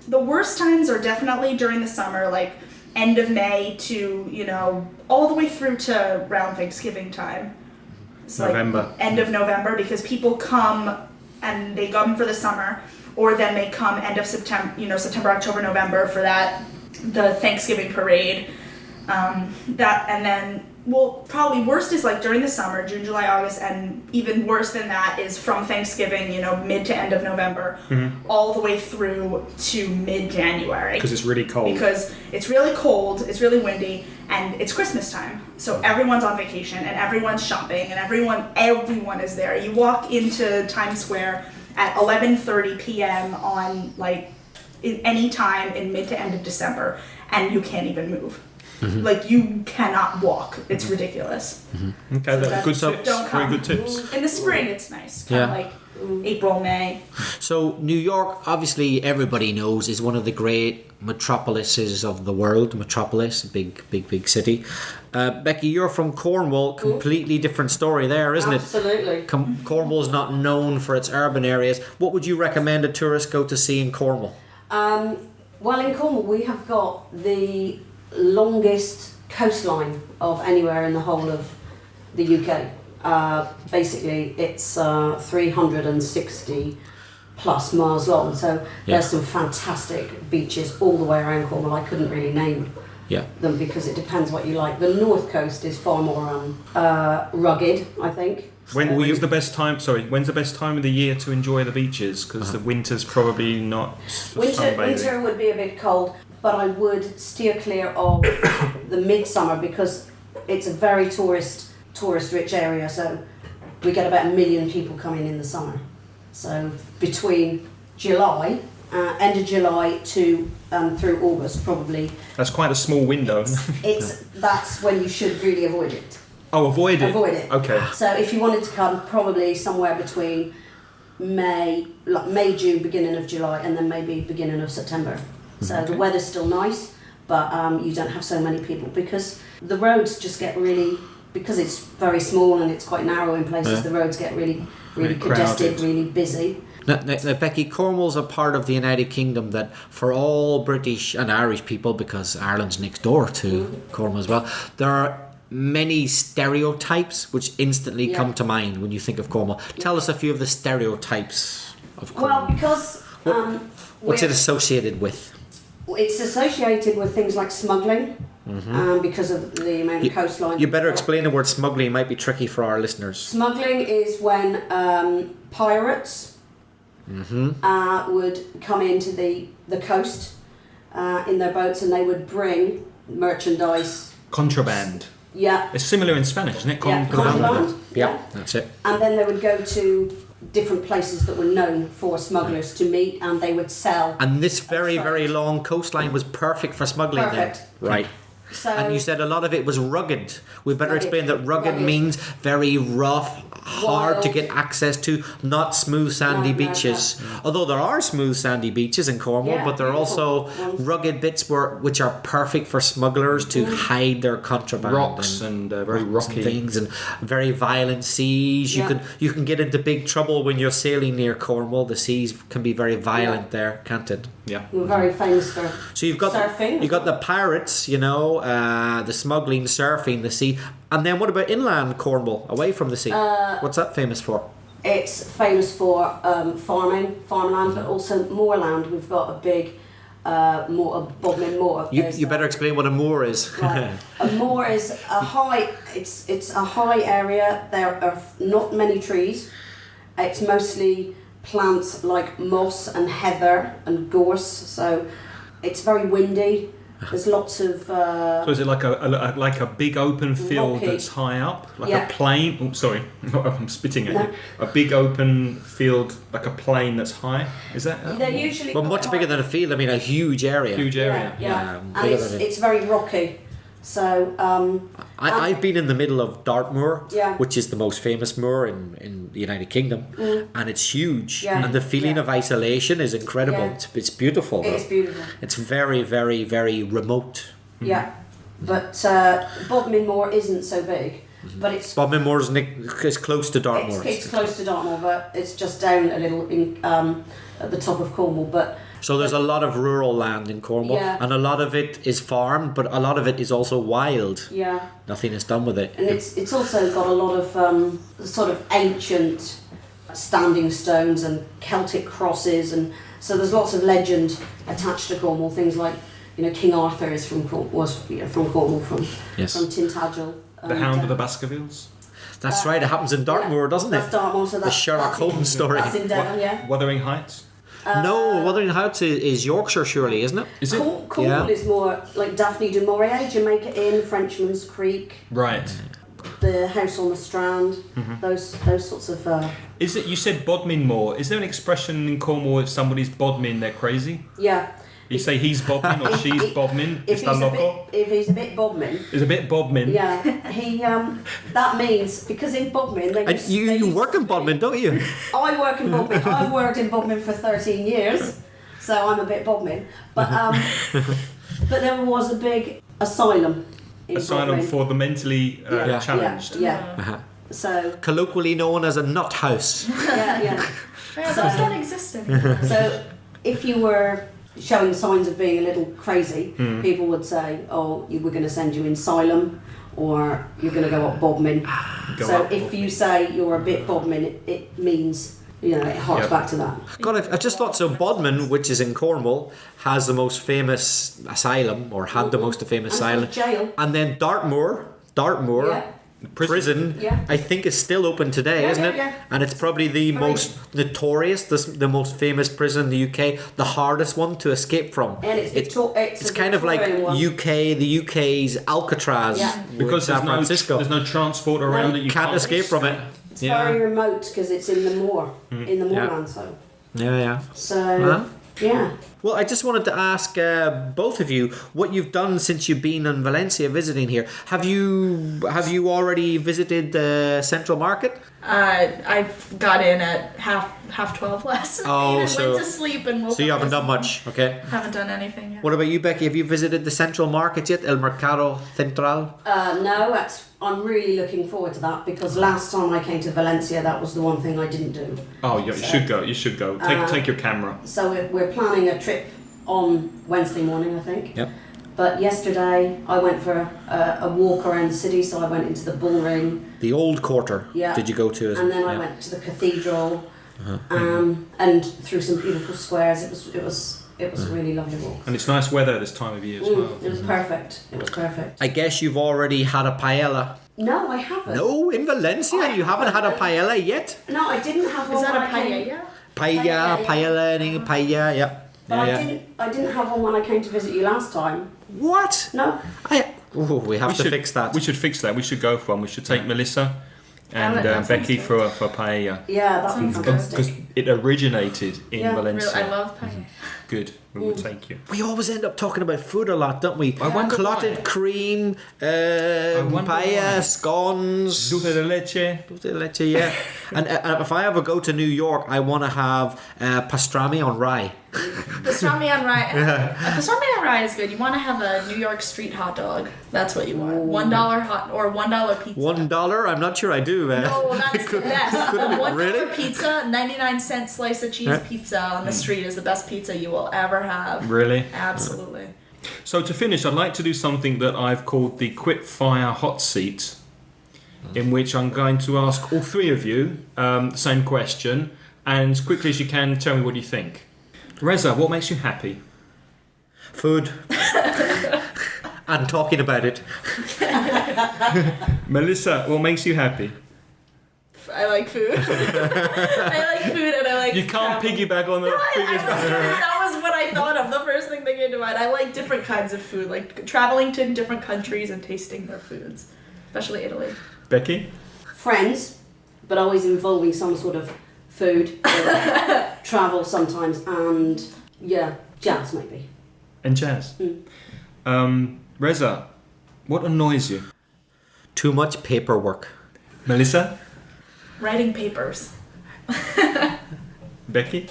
The worst times are definitely during the summer, like end of May to, you know, all the way through to around Thanksgiving time. It's November. like end of November, because people come and they come for the summer, or then they come end of September, you know, September, October, November for the Thanksgiving parade. And then, well, probably worst is like during the summer, June, July, August, and even worse than that is from Thanksgiving, you know, mid to end of November, all the way through to mid-January. Because it's really cold. Because it's really cold, it's really windy, and it's Christmas time. So everyone's on vacation, and everyone's shopping, and everyone is there. You walk into Times Square at 11:30 p.m. on like any time in mid to end of December, and you can't even move. Like, you cannot walk. It's ridiculous. Okay, that's good tips. Don't Very come. good tips. In the spring, it's nice. Kind of like April, May. So New York, obviously everybody knows, is one of the great metropolises of the world. Metropolis, a big city. Becky, you're from Cornwall. Completely different story there, isn't it? Absolutely. Cornwall's not known for its urban areas. What would you recommend a tourist go to see in Cornwall? Well, in Cornwall we have got the longest coastline of anywhere in the whole of the UK. Basically, it's 360 plus miles long. So there's some fantastic beaches all the way around Cornwall. I couldn't really name them because it depends what you like. The north coast is far more rugged, I think. When's the best time of the year to enjoy the beaches? Because the winter's probably not Winter would be a bit cold, but I would steer clear of the midsummer because it's a very tourist-rich area. So we get about 1 million people coming in the summer. So between July, end of July to through August, probably. That's quite a small window. That's when you should really avoid it. Oh, avoid it. Avoid it. Okay. So if you wanted to come, probably somewhere between May, June, beginning of July, and then maybe beginning of September. So the weather's still nice, but you don't have so many people because the roads just get really, because it's very small and it's quite narrow in places. The roads get really congested, really busy. Now, Becky, Cornwall's a part of the United Kingdom that for all British and Irish people, because Ireland's next door to Cornwall as well, there are many stereotypes which instantly come to mind when you think of Cornwall. Tell us a few of the stereotypes of Cornwall. Well, because what's it associated with? It's associated with things like smuggling, because of the amount of coastline. You better explain the word smuggling. It might be tricky for our listeners. Smuggling is when pirates would come into the coast in their boats, and they would bring merchandise. Contraband. Yeah. It's similar in Spanish, isn't it? Contraband. Yeah, that's it. And then they would go to different places that were known for smugglers to meet, and they would sell. And this very long coastline was perfect for smuggling. Perfect. Then. Right. So, and you said a lot of it was rugged. We better explain that rugged means very rough, hard to get access to, not smooth sandy beaches. No. Although there are smooth sandy beaches in Cornwall, but there are also rugged bits which are perfect for smugglers to hide their contraband. Rocks and very rocky things, and very violent seas. You can get into big trouble when you're sailing near Cornwall. The seas can be very violent there, can't it? Yeah. We're very famous for So you've got surfing. You've got the pirates, the smuggling, surfing, the sea, and then what about inland Cornwall, away from the sea? What's that famous for? It's famous for farmland, but also moorland. We've got a big Bodmin Moor. You better explain what a moor is. Right. A moor is a high. It's a high area. There are not many trees. It's mostly plants like moss and heather and gorse. So it's very windy. There's lots of. So is it like a big open field rocky. that's high up, like a plain? Oh, sorry, I'm spitting at you. A big open field, like a plain that's high. Is that? They're usually. Well, much bigger than a field. I mean, a huge area. Huge area. Yeah. And it's very rocky. So. I've been in the middle of Dartmoor, Yeah. which is the most famous moor in the United Kingdom, and it's huge. Yeah. And the feeling of isolation is incredible. Yeah. It's beautiful. It is beautiful. It's very, very, very remote. Yeah, but Bodmin Moor isn't so big, but it's. Bodmin Moor is close to Dartmoor. It's close to Dartmoor, but it's just down a little at the top of Cornwall. But So there's a lot of rural land in Cornwall, Yeah. and a lot of it is farmed, but a lot of it is also wild. Yeah. Nothing is done with it. And it's also got a lot of sort of ancient standing stones and Celtic crosses, and so there's lots of legend attached to Cornwall. Things like, King Arthur is from Cornwall, from Yes. Tintagel. The Hound of the Baskervilles. That's right. It happens in Dartmoor, doesn't it? That's Dartmoor, so The that's Sherlock that's in- Holmes story. That's in Devon, yeah. Wuthering Heights. No, Wuthering Heights is Yorkshire, surely, isn't it? Is it? Cornwall is more like Daphne du Maurier, Jamaica Inn, Frenchman's Creek, Right. the House on the Strand, those sorts of. Is it? You said bodmin more. Is there an expression in Cornwall if somebody's bodmin, they're crazy? Yeah. You say he's bodmin or she's bodmin. If he's a bit bodmin. It's a bit bodmin. Yeah, he that means because in Bodmin they And you work in Bodmin, don't you? I work in Bodmin. I've worked in Bodmin for 13 years, so I'm a bit Bodmin. But but there was a big asylum. In Asylum Bodmin. for the mentally Yeah. challenged. Yeah. Uh-huh. So Colloquially known as a nut house. yeah. Yeah, those don't exist anymore. So if you were showing signs of being a little crazy, people would say, "Oh, we're going to send you in asylum," or "You're going to go up Bodmin." Go So up if you say you're a bit Bodmin, it means it harks Yep. back to that. God, I just thought so. Bodmin, which is in Cornwall, has the most famous asylum, or had the most famous asylum. Jail. And then Dartmoor, Yeah. prison, Yeah. I think is still open today, Yeah, isn't yeah, it? yeah. And it's probably the most notorious, the most famous prison in the UK, the hardest one to escape from. And it's It's kind of like the UK's Alcatraz, Yeah. because San Francisco. there's no transport around No. it. You Can't escape from it. It's very remote because it's in the moor, in the moorland. Yeah. So Huh? yeah. Well, I just wanted to ask both of you what you've done since you've been in Valencia visiting here. Have you already visited the Central Market? I got in at half 12 last night Oh, and so- went to sleep and woke So you up haven't this done much, okay? Haven't done anything yet. What about you, Becky? Have you visited the Central Market yet? El Mercado Central? No, I'm really looking forward to that because last time I came to Valencia, that was the one thing I didn't do. Oh, yeah, you should go. You should go. Take your camera. So we're planning a trip on Wednesday morning, I think. Yep. But yesterday I went for a walk around the city, so I went into the Bull Ring. The Old Quarter. Yeah. Did you go to? And then I Yeah. went to the cathedral, and through some beautiful squares. It was a really lovely walk. And it's nice weather this time of year as well. It was perfect. It was perfect. I guess you've already had a paella. No, I haven't. No, in Valencia you haven't had a paella yet. No, I didn't have one. Is that when a I came- paella? Paella, Paella, paella, paella, yeah. But I didn't have one when I came to visit you last time. What? No. We have to fix that. We should fix that. We should go for one. We should take Melissa and that sounds Becky good. for paella. Yeah, that'd be Sounds fantastic. Because it originated in Yeah, Valencia. I love paella. Good. We will take you. We always end up talking about food a lot, don't we? I wonder Clotted why. cream, wonder paella, why. scones. Dulce de leche. Dulce de leche, yeah. and if I ever go to New York, I want to have pastrami on rye. Pastrami on rye. Pastrami on rye is good. You want to have a New York street hot dog. That's what you want. $1 hot or $1 pizza. $1? I'm not sure I do. No, that's the best. The $1 Really? pizza, 99-cent slice of cheese pizza on the street is the best pizza you will ever have. Really? Absolutely. So to finish, I'd like to do something that I've called the Quick Fire Hot Seat, in which I'm going to ask all three of you the same question, and as quickly as you can, tell me what you think. Reza, what makes you happy? Food. And talking about it. Melissa, what makes you happy? I like food. I like food and I like You can't travel. piggyback on the previous That was what I thought of. The first thing that came to mind. I like different kinds of food, like traveling to different countries and tasting their foods, especially Italy. Becky? Friends, but always involving some sort of food, travel sometimes, and jazz maybe. And jazz? Reza, what annoys you? Too much paperwork. Melissa? Writing papers. Becky?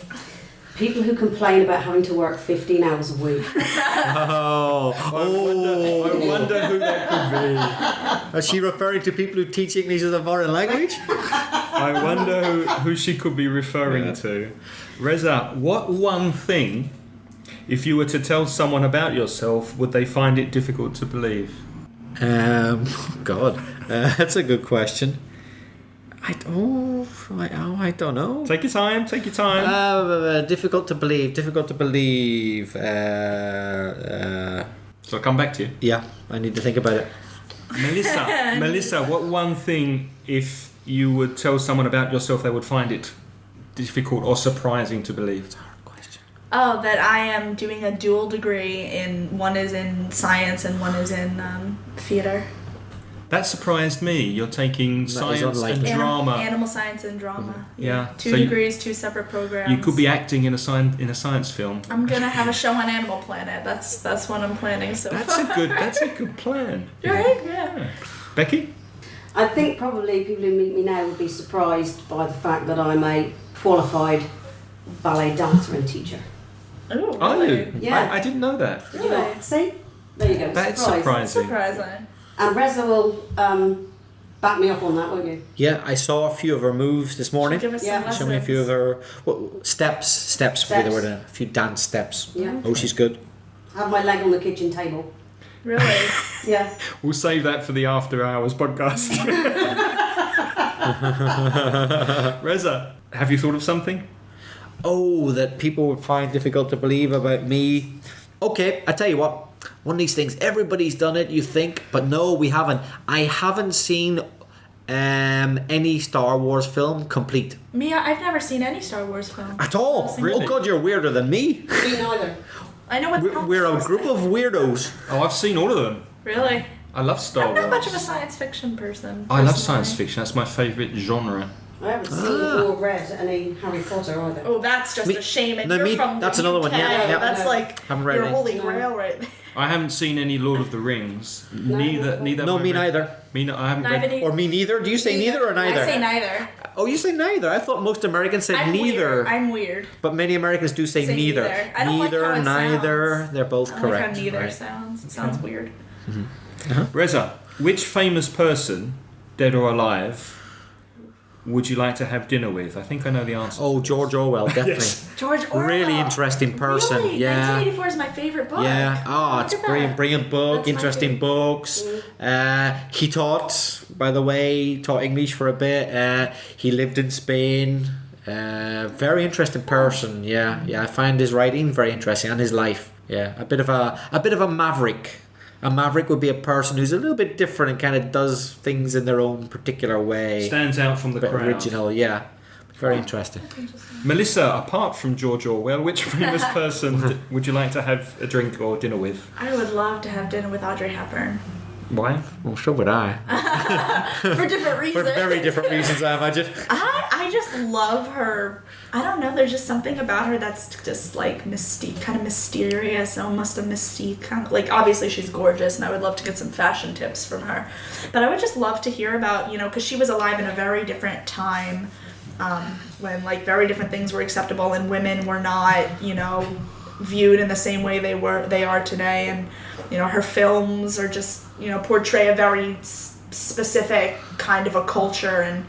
People who complain about having to work 15 hours a week. Oh. I wonder who that could Is she referring to people who teach English as a foreign language? be. I wonder who she could be referring to. Reza, what one thing If you were to tell someone about yourself, would they find it difficult to believe? God, that's a good question. I don't know. Take your time. Difficult to believe. So I'll come back to you. Yeah, I need to think about it. Melissa, what one thing, if you would tell someone about yourself, they would find it difficult or surprising to believe? It's a hard question. Oh, that I am doing a dual degree one is in science and one is in theater. That surprised me. You're taking science and drama. Animal science and drama. Yeah. Two degrees, two separate programs. You could be acting in a science film. I'm gonna have a show on Animal Planet. That's what I'm planning so That's a good plan. Right? Yeah. Becky? I think probably people who meet me now would be surprised by the fact that I'm a qualified ballet dancer and teacher. Oh, Are really? you? Yeah. I didn't know that. Did you not? See? There you go. That's Surprise. surprising. And Reza will back me up on that, won't you? Yeah, I saw a few of her moves this morning. Give us some Yeah. lessons. Show me a few of her steps would be the word. A few dance steps. Yeah. Oh, she's good. I have my leg on the kitchen table. Really? Yeah. We'll save that for the After Hours podcast. Reza, have you thought of something? Oh, that people would find difficult to believe about me. Okay, I tell you what. One of these things, everybody's done it, you think, but no, we haven't. I haven't seen any Star Wars film complete. Mia, I've never seen any Star Wars film. At all. Really? Oh God, you're weirder than me. Me neither. I know what We're a group of weirdos. Oh, I've seen all of them. Really? I love Star I'm Wars. not much of a science fiction person. I love personally. science fiction. That's my favourite genre. I haven't seen or read any Harry Potter either. Oh, that's just Me- a shame. And no, you're me- from that's the another one, UK. yeah, yeah. That's like Haven't read your any. holy No. grail, right? I haven't seen any Lord of the Rings. Neither. No, have me I read- neither. I haven't read. Or me neither. Do you say neither or neither? I say neither. Oh, you say neither. I thought most Americans said I'm neither. Weird. I'm weird. But many Americans do say Say neither. neither. I don't like Neither, how it neither. sounds. They're both I correct. like how neither Right. sounds. It sounds weird. Reza, which famous person, dead or alive, would you like to have dinner with? I think I know the answer. Oh, George Orwell, definitely. Yes. George Orwell. Really interesting person. Really? Yeah. 1984 is my favorite book. Yeah. Oh, Look it's at that. brilliant book. That's my Interesting favorite. books. He taught, by the way, taught English for a bit. He lived in Spain. Very interesting person. Yeah. I find his writing very interesting and his life. Yeah. A bit of a maverick. A maverick would be a person who's a little bit different and kind of does things in their own particular way. Stands out from the Bit crowd. original. Yeah. Very interesting. Melissa, apart from George Orwell, which famous person would you like to have a drink or dinner with? I would love to have dinner with Audrey Hepburn. Why? Well, so would I. For different For reasons. very different reasons, I imagine. I just love her. I don't know. There's just something about her that's just like mystique, kind of mysterious, almost a mystique. Kind of like obviously she's gorgeous, and I would love to get some fashion tips from her. But I would just love to hear about because she was alive in a very different time, when like very different things were acceptable and women were not viewed in the same way they are today, and her films are just portray a very specific kind of a culture and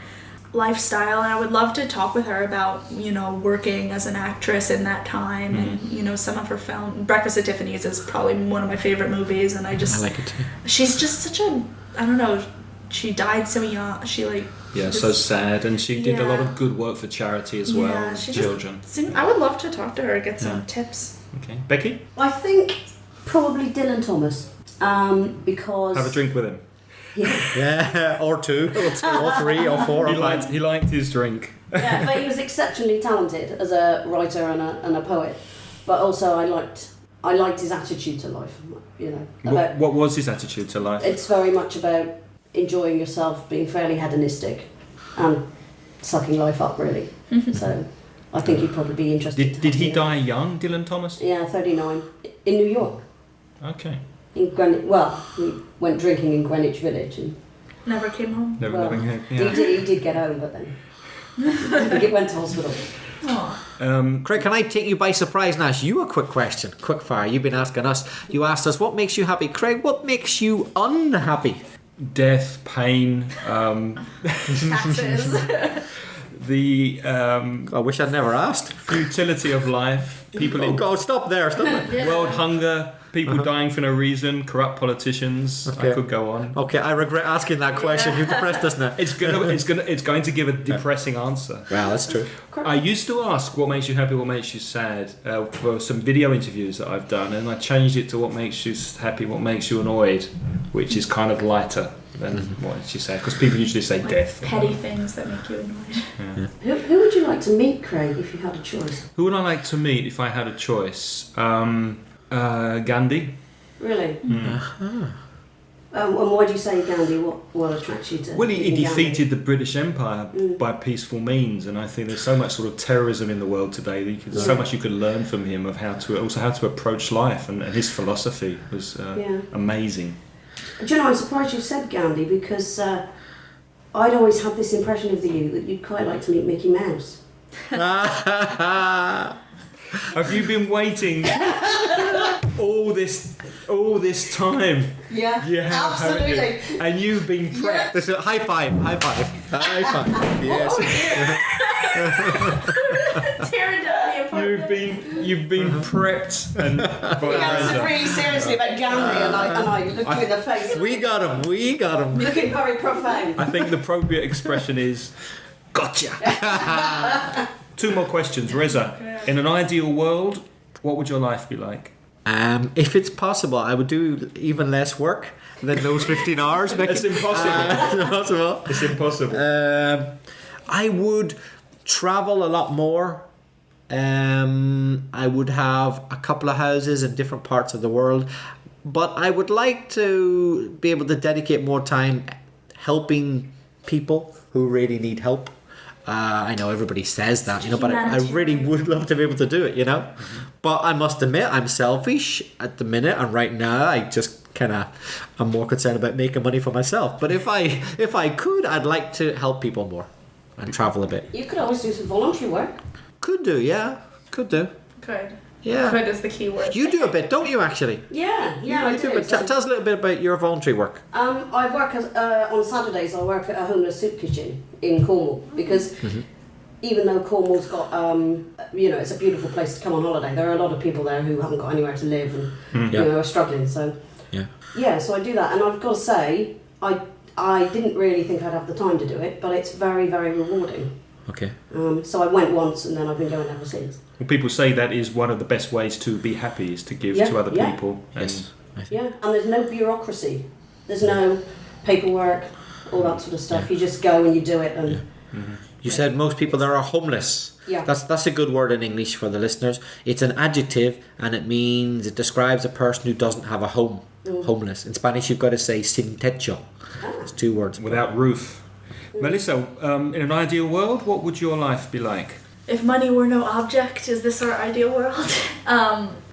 lifestyle, and I would love to talk with her about working as an actress in that time, and some of her film. Breakfast at Tiffany's is probably one of my favorite movies, and I like it too. she's just such a, I don't know, she died so young. So sad, and she did a lot of good work for charity as well, and children. I would love to talk to her, get some tips. Okay, Becky, I think probably Dylan Thomas. Because have a drink with him. Yeah, or two, or three, or four, or five. He liked his drink. Yeah, but he was exceptionally talented as a writer and a poet. But also I liked his attitude to life. What was his attitude to life? It's very much about enjoying yourself, being fairly hedonistic, and sucking life up really. So I think he'd probably be interested. Did he die young, Dylan Thomas? Yeah, 39 in New York. Okay. In Greenwich, he went drinking in Greenwich Village and Never came home. he did get home, but then he went to hospital. Oh. Craig, can I take you by surprise and ask you a quick question? Quick fire. You've been asking us. You asked us, what makes you happy? Craig, what makes you unhappy? Death, pain, Taxes. the I wish I'd never asked. futility of life, people Oh in God, stop there. world hunger, people dying for no reason, corrupt politicians. Okay. I could go on. Okay, I regret asking that question. You've depressed us now. It's going to give a depressing answer. Well, that's true. I used to ask what makes you happy, what makes you sad for some video interviews that I've done, and I changed it to what makes you happy, what makes you annoyed, which is kind of lighter than what makes you sad, because people usually say Like death. petty things that make you annoyed. Who would you like to meet, Craig, if you had a choice? Who would I like to meet if I had a choice? Gandhi. Really? Mm. And why do you say Gandhi? What attracts you to Well, he meeting Gandhi? defeated the British Empire by peaceful means, and I think there's so much sort of terrorism in the world today. There's so much you could learn from him of how to approach life, and his philosophy was amazing. Do you know, I'm surprised you said Gandhi, because I'd always had this impression of you that you'd quite like to meet Mickey Mouse. Have you been waiting all this time? Yeah, haven't you? And you've been prepped. This is high five. Yes. Tearing down the apartment. You've been prepped and He answered really seriously about Gandhi, and I looked you in the face. We got him. Looking very profound. I think the appropriate expression is gotcha. 2 more questions. Reza, in an ideal world, what would your life be like? If it's possible, I would do even less work than those 15 hours. It's impossible. It's impossible. I would travel a lot more. I would have a couple of houses in different parts of the world, but I would like to be able to dedicate more time helping people who really need help. I know everybody says that, but I really would love to be able to do it, But I must admit, I'm selfish at the minute, and right now I just I'm more concerned about making money for myself. But if I could, I'd like to help people more and travel a bit. You could always do some voluntary work. Could do, yeah. Could do. Could. Yeah. Could is the key word. You do a bit, don't you, actually? Yeah, I do. Tell us a little bit about your voluntary work. I work on Saturdays. I work at a homeless soup kitchen in Cornwall, because even though Cornwall's got, it's a beautiful place to come on holiday, there are a lot of people there who haven't got anywhere to live and are struggling. So so I do that, and I've got to say, I didn't really think I'd have the time to do it, but it's very, very rewarding. Okay. So I went once, and then I've been going ever since. Well, people say that is one of the best ways to be happy, is to give to other people. Yes. And there's no bureaucracy. There's no paperwork, all that sort of stuff. You just go and you do it. And You said most people there are homeless. Yeah. That's a good word in English for the listeners. It's an adjective, and it describes a person who doesn't have a home. Homeless. In Spanish, you've got to say sin techo. It's 2 words. Without roof. Melissa, in an ideal world, what would your life be like? If money were no object, is this our ideal world?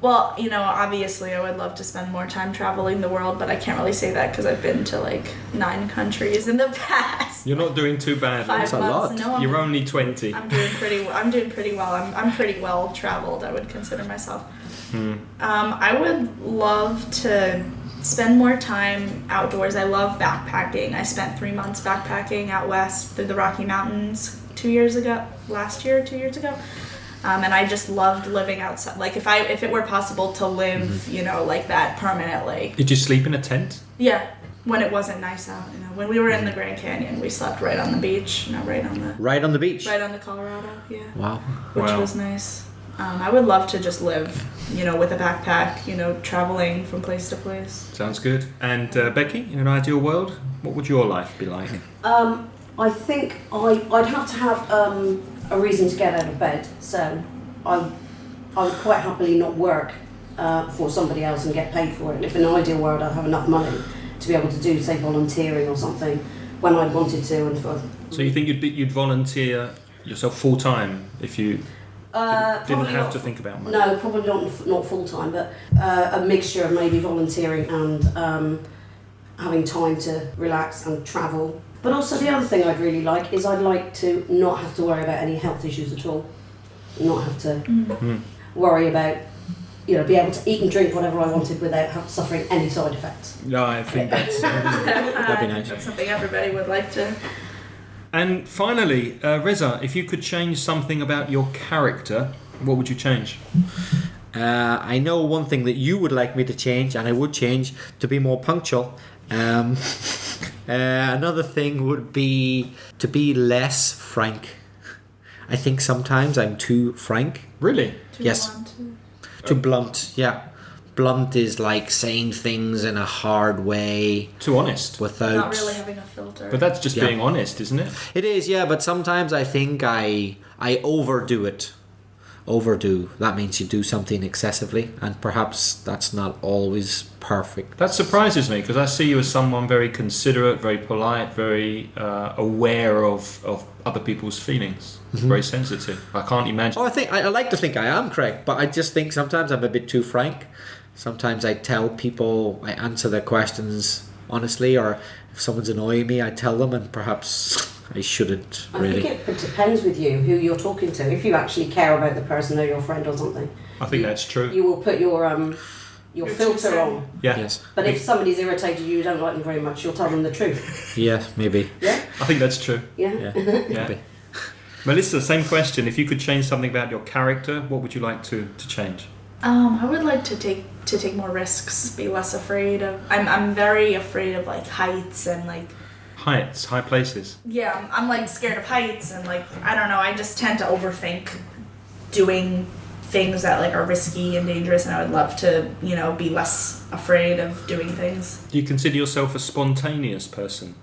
Well, obviously I would love to spend more time traveling the world, but I can't really say that because I've been to 9 countries in the past. You're not doing too bad. 5 months. No, You're only 20. I'm doing pretty well. I'm pretty well traveled, I would consider myself. I would love to spend more time outdoors. I love backpacking. I spent 3 months backpacking out west through the Rocky Mountains 2 years ago. And I just loved living outside. Like if it were possible to live, like that permanently. Did you sleep in a tent? Yeah, when it wasn't nice out. When we were in the Grand Canyon, we slept right on the beach. Right on the beach. Right on the Colorado. Yeah. Wow. Which was nice. I would love to just live, with a backpack, traveling from place to place. Sounds good. And Becky, in an ideal world, what would your life be like? I think I'd have to have a reason to get out of bed. So I would quite happily not work for somebody else and get paid for it. And if in an ideal world I'd have enough money to be able to do, say, volunteering or something when I wanted to. And So you think you'd volunteer yourself full time if you didn't have to think about money? No, probably not full time, but a mixture of maybe volunteering and having time to relax and travel. But also the other thing I'd really like is I'd like to not have to worry about any health issues at all. Not have to worry about, be able to eat and drink whatever I wanted without suffering any side effects. No, I think that'd be nice. That's something everybody would like to And finally, Reza, if you could change something about your character, what would you change? I know one thing that you would like me to change, and I would change to be more punctual. Another thing would be to be less frank. I think sometimes I'm too frank. Really? Yes. Blunt. Too blunt, yeah. Blunt is like saying things in a hard way. Too honest. Without... Not really having a filter. But that's just being honest, isn't it? It is, yeah, but sometimes I think I overdo it. Overdo. That means you do something excessively, and perhaps that's not always perfect. That surprises me, because I see you as someone very considerate, very polite, very aware of other people's feelings. Very sensitive. I can't imagine. Oh, I like to think I am, Craig, but I just think sometimes I'm a bit too frank. Sometimes I tell people, I answer their questions honestly, or if someone's annoying me, I tell them, and perhaps I shouldn't really. I think it depends with you who you're talking to. If you actually care about the person or your friend or something, I think that's true. you will put your filter on. Yeah. Yes. But if somebody's irritated you don't like them very much, you'll tell them the truth. Yeah, maybe. Yeah? I think that's true. Yeah? Yeah. Yeah. Maybe. Melissa, same question. If you could change something about your character, what would you like to change? I would like to take more risks, be less afraid of. I'm very afraid of like heights and like. Heights, high places. Yeah, I'm like scared of heights and like I don't know. I just tend to overthink doing things that like are risky and dangerous, and I would love to be less afraid of doing things. Do you consider yourself a spontaneous person?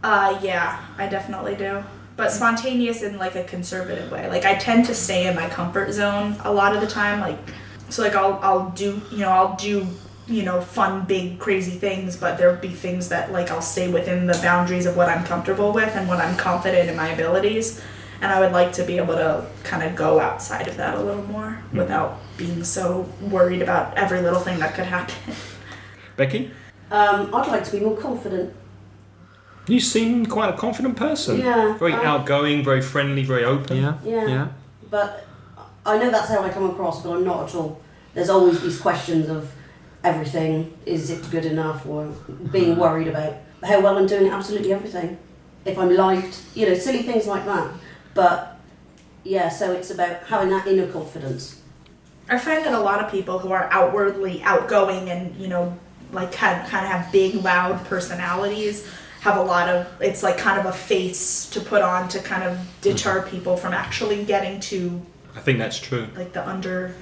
Yeah, I definitely do. But spontaneous in like a conservative way. Like I tend to stay in my comfort zone a lot of the time. Like so like I'll do fun, big, crazy things, but there'll be things that like I'll stay within the boundaries of what I'm comfortable with and what I'm confident in my abilities. And I would like to be able to kind of go outside of that a little more without being so worried about every little thing that could happen. Becky? I'd like to be more confident. You seem quite a confident person. Yeah. Very outgoing, very friendly, very open. Yeah. But I know that's how I come across, but I'm not at all. There's always these questions of everything. Is it good enough? Or being worried about how well I'm doing absolutely everything. If I'm liked, silly things like that. But yeah, so it's about having that inner confidence. I find that a lot of people who are outwardly outgoing and, like kind of have big, loud personalities have a lot of, it's like kind of a face to put on to kind of deter people from actually getting to. I think that's true. Like the under,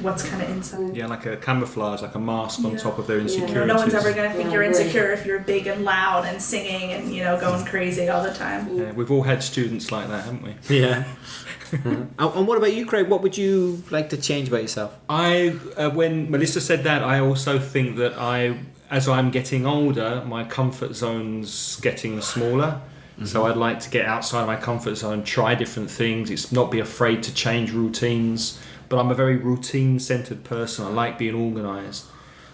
what's kind of inside. Yeah, like a camouflage, like a mask on top of their insecurities. No one's ever going to think Yeah, you're I agree. insecure if you're big and loud and singing and, going crazy all the time. Yeah, we've all had students like that, haven't we? Yeah. And what about you, Craig? What would you like to change about yourself? When Melissa said that, I also think that as I'm getting older, my comfort zone's getting smaller. So I'd like to get outside my comfort zone, try different things. It's not be afraid to change routines. But I'm a very routine-centered person. I like being organised.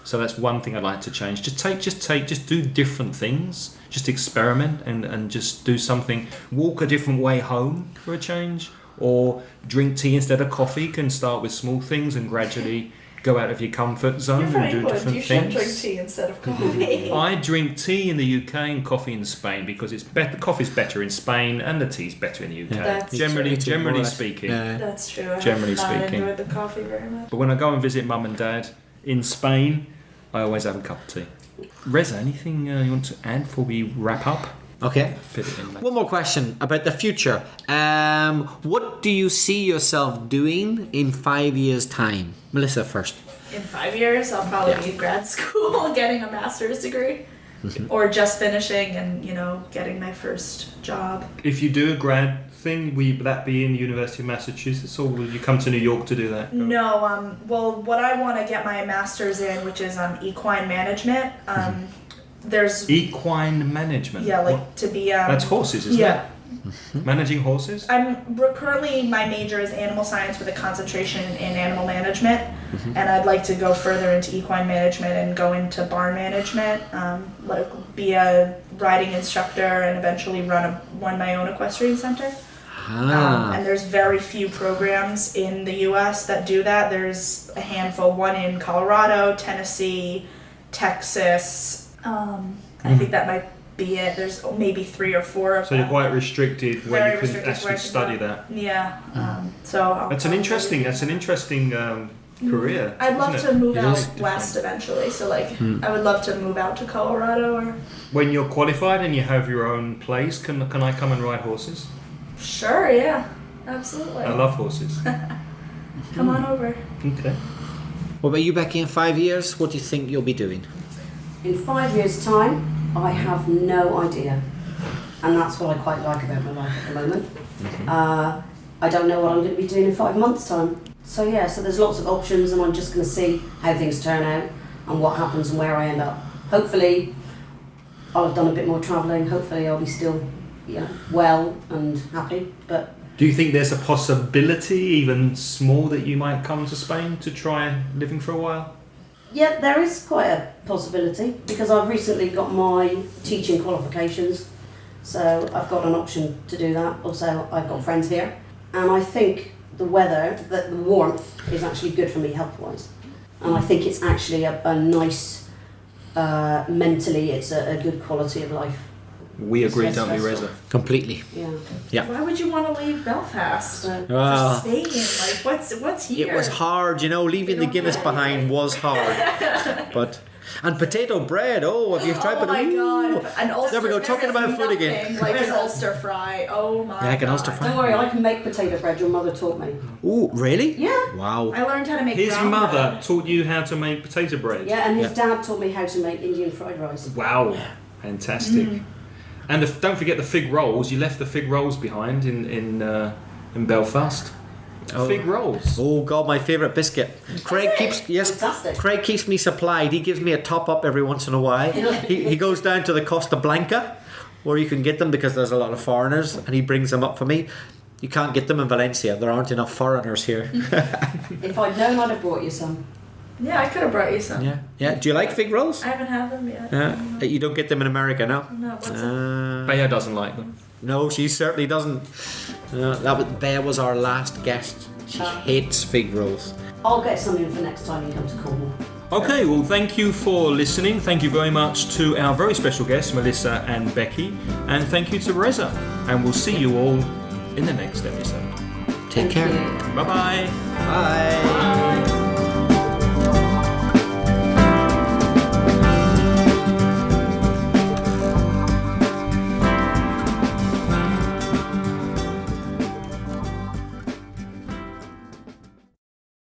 So that's one thing I'd like to change. Just do different things. Just experiment and just do something. Walk a different way home for a change. Or drink tea instead of coffee. Can start with small things and gradually go out of your comfort zone and do different you things. should drink tea instead of coffee. I drink tea in the UK and coffee in Spain because it's better. Coffee's better in Spain and the tea's better in the UK. Yeah. That's generally true. speaking. Yeah. That's true. I Generally have not speaking. enjoyed the coffee very much. But when I go and visit mum and dad in Spain, I always have a cup of tea. Reza, anything you want to add before we wrap up? Okay. Fit it in, mate. One more question about the future. What do you see yourself doing in 5 years' time? Melissa first. In 5 years, I'll probably be in grad school getting a master's degree. Or just finishing and, getting my first job. If you do a grad thing, will that be in the University of Massachusetts, or will you come to New York to do that? No, well, what I want to get my master's in, which is on equine management, there's... Equine management? Yeah, like What? to be... That's horses, isn't yeah. it? Managing horses? Currently, my major is animal science with a concentration in animal management, and I'd like to go further into equine management and go into barn management, be a riding instructor, and eventually run my own equestrian center. And there's very few programs in the U.S. that do that. There's a handful, one in Colorado, Tennessee, Texas. I think that might be it. There's maybe 3 or 4 of So them. you're quite restricted where Very you can restricted actually where I can study go. that. Yeah. So I'll That's an probably- interesting career. I'd love isn't to it? move It out is different. west eventually. So like, I would love to move out to Colorado or. When you're qualified and you have your own place, can I come and ride horses? Sure. Yeah. Absolutely. I love horses. Come on over. Okay. What about you, Becky? In 5 years, what do you think you'll be doing? In 5 years' time, I have no idea. And that's what I quite like about my life at the moment. I don't know what I'm going to be doing in 5 months' time. So yeah, so there's lots of options and I'm just going to see how things turn out and what happens and where I end up. Hopefully, I'll have done a bit more travelling. Hopefully, I'll be still, well and happy. But Do you think there's a possibility, even small, that you might come to Spain to try living for a while? yeah, there is quite a possibility because I've recently got my teaching qualifications. So I've got an option to do that. Also, I've got friends here. And I think the weather, the warmth is actually good for me health-wise. And I think it's actually a nice, mentally, it's a good quality of life. We agree, Yes, don't we, yes. Reza? Completely. Yeah. Yeah. Why would you want to leave Belfast So, Well, for Spain? Like, what's here? it was hard, leaving the Guinness behind was hard. But and potato bread. Oh, have you tried Oh my god! An Ulster. There we go, talking there is about food again. nothing like an Ulster fry. Oh my. Like an god. Ulster fry. don't worry, I can make potato bread. Your mother taught me. Ooh, really? Yeah. Wow. I learned how to make. His brown mother bread. taught you how to make potato bread. Yeah, and his dad taught me how to make Indian fried rice. Wow, fantastic! And don't forget the fig rolls. You left the fig rolls behind in Belfast. Oh. Fig rolls. Oh God, my favourite biscuit. Craig keeps Fantastic. Craig keeps me supplied. He gives me a top up every once in a while. He goes down to the Costa Blanca, where you can get them because there's a lot of foreigners, and he brings them up for me. You can't get them in Valencia. There aren't enough foreigners here. If I'd known, I'd have brought you some. Yeah, I could have brought you some. Yeah. Do you like fig rolls? I haven't had them yet. Yeah. You don't get them in America, no? No, what's it? Bea doesn't like them. No, she certainly doesn't. Bea was our last guest. She hates fig rolls. I'll get something for next time you come to Cornwall. Okay, well, thank you for listening. Thank you very much to our very special guests, Melissa and Becky, and thank you to Reza. And we'll see you all in the next episode. Take Thank care. you. Bye-bye. Bye. Bye.